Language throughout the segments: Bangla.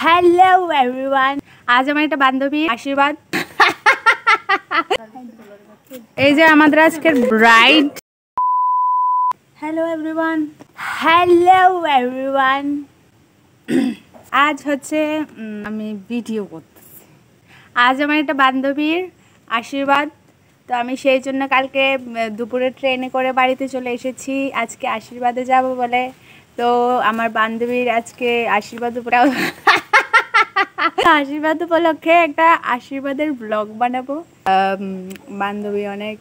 হ্যালো এভরিওয়ান, আজ আমার একটা বান্ধবী আশীর্বাদ, এই যে আমাদের আজকের bride. Hello everyone, hello everyone. আজ হচ্ছে আমি ভিডিও করতেছি। আজ আমার একটা বান্ধবীর আশীর্বাদ, তো আমি সেই জন্য কালকে দুপুরে ট্রেনে করে বাড়িতে চলে এসেছি আজকে আশীর্বাদে যাব বলে। তো আমার বান্ধবীর আজকে আশীর্বাদ আশীর্বাদ উপলক্ষে একটা আশীর্বাদের ব্লগ বানাবো। বান্ধবী অনেক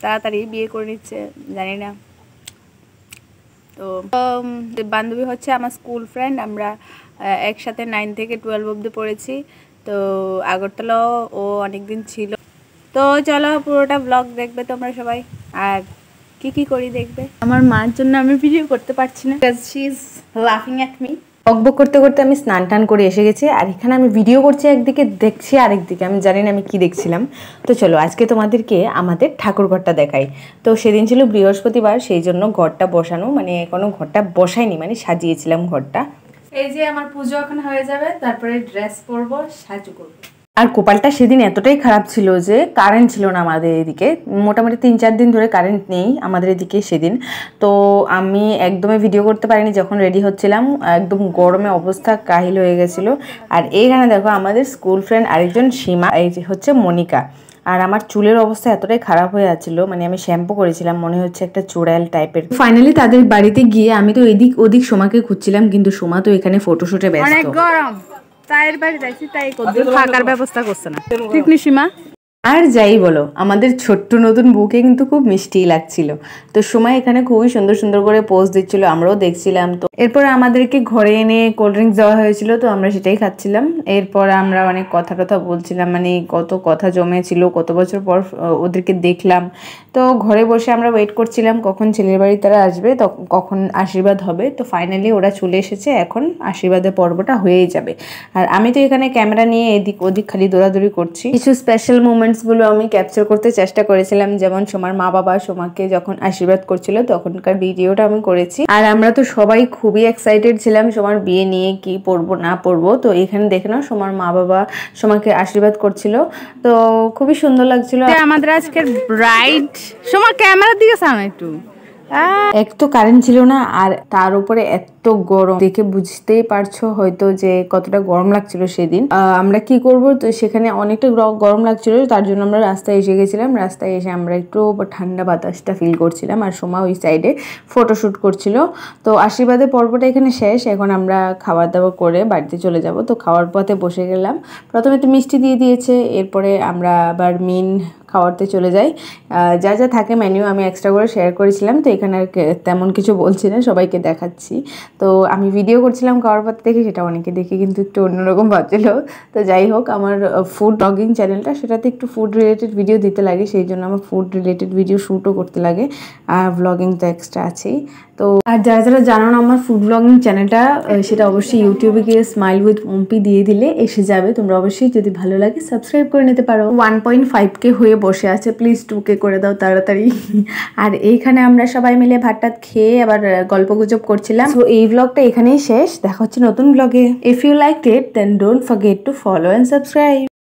তাড়াতাড়ি বিয়ে করে নিচ্ছে, জানি না। তো বান্ধবী হচ্ছে আমার স্কুল ফ্রেন্ড, আমরা একসাথে 9 থেকে 12 অবধি পড়েছি। তো আগরতলাও ও অনেকদিন ছিল। তো চলো পুরোটা ব্লগ দেখবে তোমরা সবাই, আর কি করি দেখবে। আমার মার জন্য আমি ভিডিও করতে পারছি না, শি ইজ লাফিং অ্যাট মি। বকবক করতে করতে আমি স্নান টান করে এসে গেছি, আর এখানে আমি ভিডিও করছি একদিকে, দেখছি আরেকদিকে, আমি জানি না আমি কি দেখছিলাম। তো চলো আজকে তোমাদেরকে আমাদের ঠাকুর ঘরটা দেখাই। তো সেদিন ছিল বৃহস্পতিবার, সেই জন্য ঘরটা বসানো, মানে এখনো ঘরটা বসাইনি, মানে সাজিয়েছিলাম ঘরটা। এই যে আমার পুজো এখন হয়ে যাবে, তারপরে ড্রেস পরবো, সাজু করবো। আর কপালটা সেদিন এতটাই খারাপ ছিল যে কারেন্ট ছিল না আমাদের এদিকে, মোটামুটি 3-4 দিন ধরে কারেন্ট নেই আমাদের এদিকে সেদিন। তো আমি একদমই ভিডিও করতে পারিনি, যখন রেডি হচ্ছিলাম একদম গরমে অবস্থা কাহিল হয়ে গেছিলো। আর এইখানে দেখো আমাদের স্কুল ফ্রেন্ড আরেকজন সীমা, এই যে হচ্ছে মনিকা। আর আমার চুলের অবস্থা এতটাই খারাপ হয়ে যাচ্ছিল, মানে আমি শ্যাম্পু করেছিলাম, মনে হচ্ছে একটা চুড়াইল টাইপের। ফাইনালি তাদের বাড়িতে গিয়ে আমি তো এদিক ওদিক সোমাকে খুঁজছিলাম, কিন্তু সোমা তো এখানে ফটোশুটে ব্যস্ত। অনেক গরম, তাইর বাড়ি যাইছি, তাই থাকার ব্যবস্থা করছে না, ঠিক নি সীমা? আর যাই বলো, আমাদের ছোট্ট নতুন বউকে কিন্তু খুব মিষ্টিই লাগছিল। তো সময় এখানে খুবই সুন্দর সুন্দর করে পোজ দিচ্ছিল, আমরাও দেখছিলাম। তো এরপর আমাদেরকে ঘরে এনে কোল্ড ড্রিঙ্কস দেওয়া হয়েছিল, তো আমরা সেটাই খাচ্ছিলাম। এরপর আমরা অনেক কথা টথা বলছিলাম, মানে কত কথা জমেছিল, কত বছর পর ওদেরকে দেখলাম। তো ঘরে বসে আমরা ওয়েট করছিলাম কখন ছেলের বাড়ি তারা আসবে, কখন আশীর্বাদ হবে। তো ফাইনালি ওরা চলে এসেছে, এখন আশীর্বাদের পর্বটা হয়েই যাবে। আর আমি তো এখানে ক্যামেরা নিয়ে এদিক ওদিক খালি দৌড়াদৌড়ি করছি। কিছু স্পেশাল মোমেন্টসগুলো আমি ক্যাপচার করতে চেষ্টা করেছিলাম, যেমন সোমার মা বাবা সোমাকে যখন আশীর্বাদ করছিল তখনকার ভিডিওটা আমি করেছি। আর আমরা তো সবাই খুবই এক্সাইটেড ছিলাম সোমার বিয়ে নিয়ে, কি পরবো না পরবো। তো এখানে দেখে নাও সোমার মা বাবা সোমাকে আশীর্বাদ করছিল, তো খুবই সুন্দর লাগছিল। আমাদের আজকের ব্রাইড। সোমা ক্যামেরার দিকে চাও না একটু। এক তো কারেন্ট ছিল না, আর তার উপরে এত গরম, দেখে বুঝতেই পারছো হয়তো যে কতটা গরম লাগছিল সেদিন। আমরা কি করব, তো সেখানে অনেকটা গরম লাগছিল, তার জন্য আমরা রাস্তায় এসে গেছিলাম। রাস্তায় এসে আমরা একটু ঠান্ডা বাতাসটা ফিল করছিলাম, আর সোমা ওই সাইডে ফটোশ্যুট করছিল। তো আশীর্বাদের পর্বটা এখানে শেষ, এখন আমরা খাওয়া দাওয়া করে বাড়িতে চলে যাব। তো খাওয়ার পথে বসে গেলাম, প্রথমে তো মিষ্টি দিয়ে দিয়েছে, এরপরে আমরা আবার মেন খাওয়াতে চলে যাই। যা যা থাকে মেনু আমি এক্সট্রা করে শেয়ার করেছিলাম, তো এখানে আর তেমন কিছু বলছি না, সবাইকে দেখাচ্ছি। তো আমি ভিডিও করছিলাম খাওয়ার পথে দেখে, সেটা অনেকে দেখে কিন্তু একটু অন্যরকম ভাবছিল। তো যাই হোক, আমার ফুড ব্লগিং চ্যানেলটা, সেটাতে একটু ফুড রিলেটেড ভিডিও দিতে লাগে, সেই জন্য আমার ফুড রিলেটেড ভিডিও শ্যুটও করতে লাগে, আর ব্লগিং তো এক্সট্রা আছেই। তো আর যারা যারা জানো না আমার ফুড ব্লগিং চ্যানেলটা, সেটা অবশ্যই ইউটিউবে গিয়ে স্মাইল উইথ পম্পি দিয়ে দিলে এসে যাবে। তোমরা অবশ্যই যদি ভালো লাগে সাবস্ক্রাইব করে নিতে পারো। 1.5K হয়ে বসে আছে, প্লিজ 2K করে দাও তাড়াতাড়ি। আর এইখানে আমরা সবাই মিলে ভাতটা খেয়ে আবার গল্প গুজব করছিলাম। তো এই ব্লগটা এখানেই শেষ, দেখা হচ্ছে নতুন ব্লগে। If you liked it then don't forget to follow and subscribe.